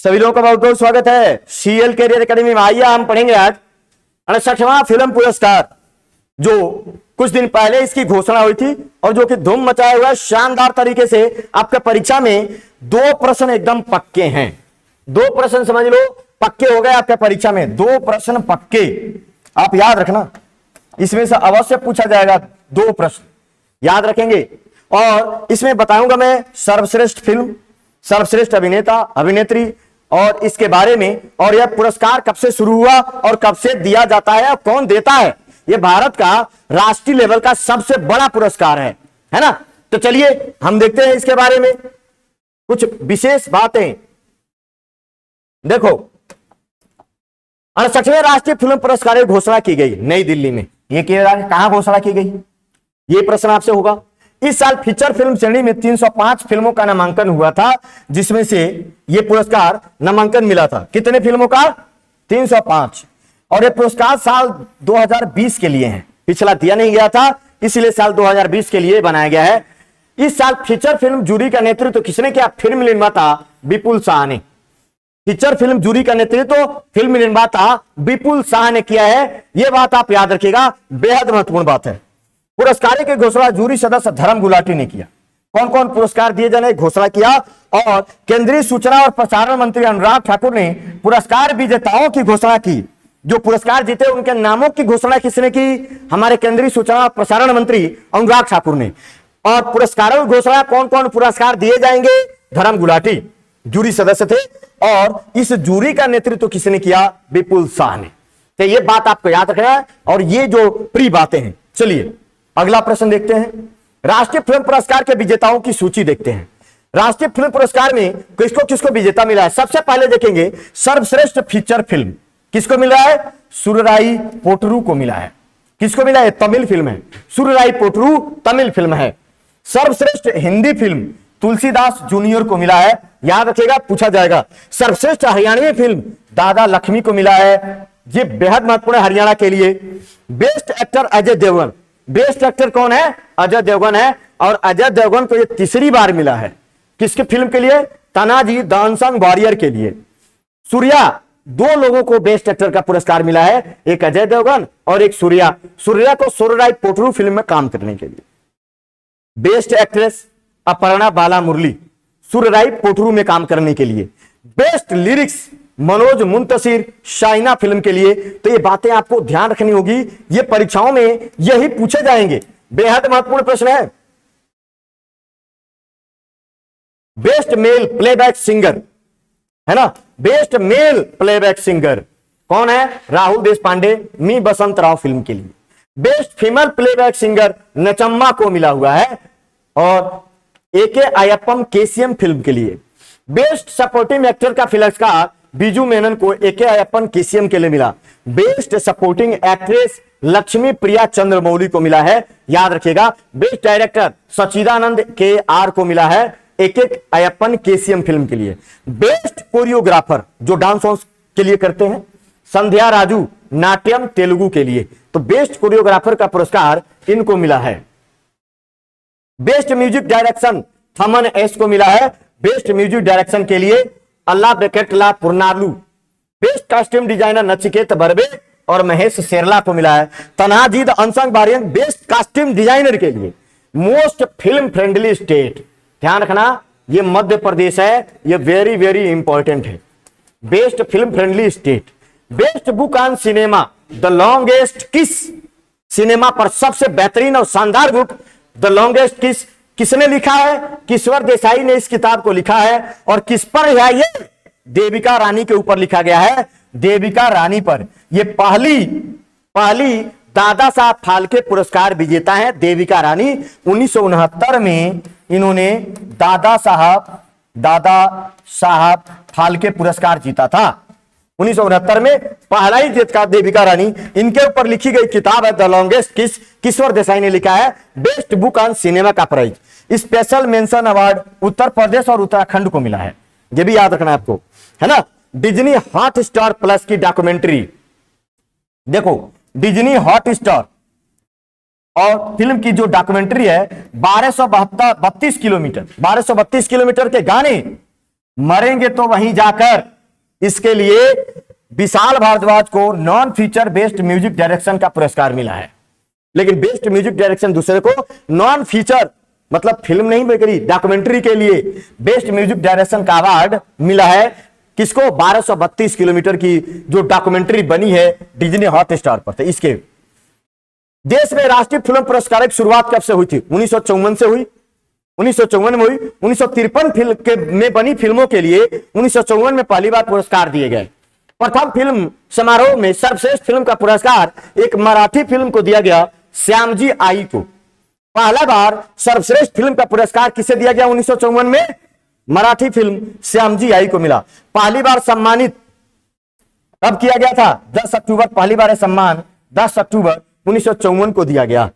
सभी लोगों का बहुत बहुत स्वागत है सीएल कैरियर एकेडमी में। आइए हम पढ़ेंगे आज 68वां फिल्म पुरस्कार, जो कुछ दिन पहले इसकी घोषणा हुई थी और जो कि धूम मचाया हुआ है शानदार तरीके से। आपके परीक्षा में दो प्रश्न एकदम पक्के हैं, दो प्रश्न समझ लो पक्के हो गए आपके परीक्षा में, दो प्रश्न पक्के। आप याद रखना, इसमें से अवश्य पूछा जाएगा, दो प्रश्न याद रखेंगे। और इसमें बताऊंगा मैं सर्वश्रेष्ठ फिल्म, सर्वश्रेष्ठ अभिनेता अभिनेत्री और इसके बारे में, और यह पुरस्कार कब से शुरू हुआ और कब से दिया जाता है और कौन देता है। यह भारत का राष्ट्रीय लेवल का सबसे बड़ा पुरस्कार है ना। तो चलिए हम देखते हैं इसके बारे में कुछ विशेष बातें। देखो, 68वें राष्ट्रीय फिल्म पुरस्कार की घोषणा की गई नई दिल्ली में। यह कहां घोषणा की गई, यह प्रश्न आपसे होगा। इस साल फीचर फिल्म श्रेणी में 305 फिल्मों का नामांकन हुआ था, जिसमें से यह पुरस्कार नामांकन मिला था। कितने फिल्मों का? 305। और यह पुरस्कार साल 2020 के लिए है, पिछला दिया नहीं गया था, इसलिए साल 2020 के लिए बनाया गया है। इस साल फीचर फिल्म जूरी का नेतृत्व किसने किया? फिल्म निर्माता विपुल शाह ने। फीचर फिल्म जूरी का नेतृत्व फिल्म निर्माता विपुल शाह ने किया है। यह बात आप याद रखिएगा, बेहद महत्वपूर्ण बात है। पुरस्कार की घोषणा जूरी सदस्य धर्म गुलाटी ने किया। कौन कौन पुरस्कार दिए जाने घोषणा किया। और केंद्रीय सूचना और प्रसारण मंत्री अनुराग ठाकुर ने पुरस्कार विजेताओं की घोषणा की। जो पुरस्कार जीते उनके नामों की घोषणा किसने की? हमारे केंद्रीय सूचना और प्रसारण मंत्री अनुराग ठाकुर ने। और पुरस्कारों की घोषणा कौन कौन पुरस्कार दिए जाएंगे? धर्म गुलाटी जूरी सदस्य थे, और इस जूरी का नेतृत्व किसने किया? विपुल शाह ने। तो ये बात आपको याद रखना है, और ये जो प्री बातें हैं। चलिए अगला प्रश्न देखते हैं। राष्ट्रीय फिल्म पुरस्कार के विजेताओं की सूची देखते हैं। राष्ट्रीय फिल्म पुरस्कार में किसको किसको विजेता मिला है? सबसे पहले देखेंगे सर्वश्रेष्ठ फीचर फिल्म किसको मिला है? सुरराई पोटरू को मिला है। किसको मिला है? तमिल फिल्म है, सुरराई पोटरू तमिल फिल्म है। सर्वश्रेष्ठ हिंदी फिल्म तुलसीदास जूनियर को मिला है, याद रखिएगा, पूछा जाएगा। सर्वश्रेष्ठ हरियाणवी फिल्म दादा लक्ष्मी को मिला है, ये बेहद महत्वपूर्ण है हरियाणा के लिए। Best actor Ajay Devgan, best actor कौन है? अजय देवगन है। और अजय देवगन को यह तीसरी बार मिला है। किसके फिल्म के लिए? तानाजी द अनसंग वॉरियर के लिए। सूर्या, दो लोगों को बेस्ट एक्टर का पुरस्कार मिला है, एक अजय देवगन और एक सूर्या। सूर्या को सुरराई पोटरू फिल्म में काम करने के लिए। बेस्ट एक्ट्रेस अपर्णा बाला मुरली, सुरराई पोटरू में काम करने के लिए। Best lyrics Manoj Muntashir Shaina film के लिए। तो ये बातें आपको ध्यान रखनी होगी, ये परीक्षाओं में यही पूछे जाएंगे, बेहद महत्वपूर्ण प्रश्न है। बेस्ट मेल प्लेबैक सिंगर है ना, बेस्ट मेल प्लेबैक सिंगर कौन है? राहुल देशपांडे मी बसंत राव फिल्म के लिए। बेस्ट फीमेल प्लेबैक सिंगर नचम्मा को मिला हुआ है, और एके अयप्पम केसीएम फिल्म के लिए। बेस्ट सपोर्टिंग एक्टर का पुरस्कार बीजू मेनन को एके अयप्पन केसीएम के लिए मिला। बेस्ट सपोर्टिंग एक्ट्रेस लक्ष्मी प्रिया चंद्रमौली को मिला है, याद रखिएगा। बेस्ट डायरेक्टर सचिदानंद के आर को मिला है एक अयप्पन केसीएम फिल्म के लिए। बेस्ट कोरियोग्राफर जो डांस के लिए करते हैं, संध्या राजू नाट्यम तेलुगु के लिए। तो बेस्ट कोरियोग्राफर का पुरस्कार इनको मिला है। Best music direction Thaman S को मिला है, बेस्ट म्यूजिक डायरेक्शन के लिए अल्लाह बेकेटला पुरनालू। Best costume designer Nachiket Barve और महेश शेरला को मिला है। तनाजीद unsung warrior best costume designer के लिए। मोस्ट फिल्म फ्रेंडली स्टेट, ध्यान रखना ये मध्य प्रदेश है, ये वेरी वेरी इंपॉर्टेंट है। Best film friendly state. Best book on cinema the longest किस, सिनेमा पर सबसे बेहतरीन और शानदार बुक द लॉन्गेस्ट किस किसने लिखा है? किश्वर देसाई ने इस किताब को लिखा है। और किस पर है ये? देविका रानी के ऊपर लिखा गया है, देविका रानी पर। ये पहली दादा साहब फाल्के पुरस्कार विजेता है देविका रानी। 1969 में इन्होंने दादा साहब फाल्के पुरस्कार जीता था। 1969 में पहला ही जीतका देविका रानी। इनके ऊपर लिखी गई किताब है द लॉन्गेस्ट किस, किश्वर देसाई ने लिखा है। बेस्ट बुक ऑन सिनेमा का prize, special mention award Uttar Pradesh और उत्तराखंड को मिला है, ये भी याद रखना है आपको, है ना। डिज्नी हॉट स्टार प्लस की डॉक्यूमेंट्री, देखो डिज्नी हॉट स्टार और फिल्म की जो डॉक्यूमेंट्री है 1232 किलोमीटर के गाने मरेंगे तो वहीं जाकर। इसके लिए विशाल भारद्वाज को non feature based music direction का पुरस्कार मिला है। लेकिन बेस्ट म्यूजिक डायरेक्शन दूसरे को, नॉन फीचर मतलब फिल्म नहीं बेकरी, डॉक्यूमेंट्री के लिए बेस्ट म्यूजिक डायरेक्शन का अवार्ड मिला है किसको? 1232 किलोमीटर की जो डॉक्यूमेंट्री बनी है डिज्नी हॉटस्टार पर। तो इसके देश में राष्ट्रीय फिल्म पुरस्कार की शुरुआत कब से हुई थी? 1954 से हुई, 1954 में हुई। 1953 फिल्म के में बनी फिल्मों के लिए 1954 में पहली बार पुरस्कार दिए गए। प्रथम फिल्म समारोह में सर्वश्रेष्ठ फिल्म का पुरस्कार एक मराठी फिल्म को दिया गया, श्यामजी आई को। पहला बार सर्वश्रेष्ठ फिल्म का पुरस्कार किसे दिया गया? 1954 में मराठी फिल्म श्यामजी आई को मिला। पहली बार सम्मानित कब किया गया था? 10 अक्टूबर, पहली बार सम्मान 10 अक्टूबर 1954 को दिया गया।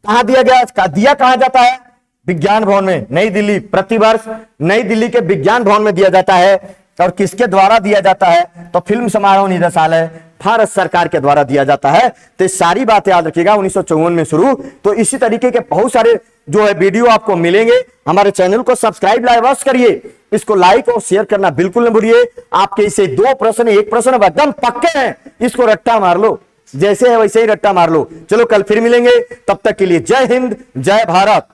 कहां दिया गया? दिया कहां जाता है? विज्ञान भवन में, नई दिल्ली। प्रतिवर्ष नई दिल्ली के विज्ञान भवन में दिया जाता है। और किसके द्वारा दिया जाता है? तो फिल्म समारोह निदेशालय भारत सरकार के द्वारा दिया जाता है। तो सारी बातें याद रखिएगा। 1954 में शुरू। तो इसी तरीके के बहुत सारे जो है वीडियो आपको मिलेंगे। हमारे चैनल को सब्सक्राइब लाइक करिए, इसको लाइक और शेयर करना बिल्कुल न भूलिए। आपके इसे 2 प्रश्न, 1 प्रश्न एकदम पक्के हैं, इसको रट्टा मार लो, जैसे है वैसे ही रट्टा मार लो। चलो कल फिर मिलेंगे, तब तक के लिए जय हिंद, जय भारत।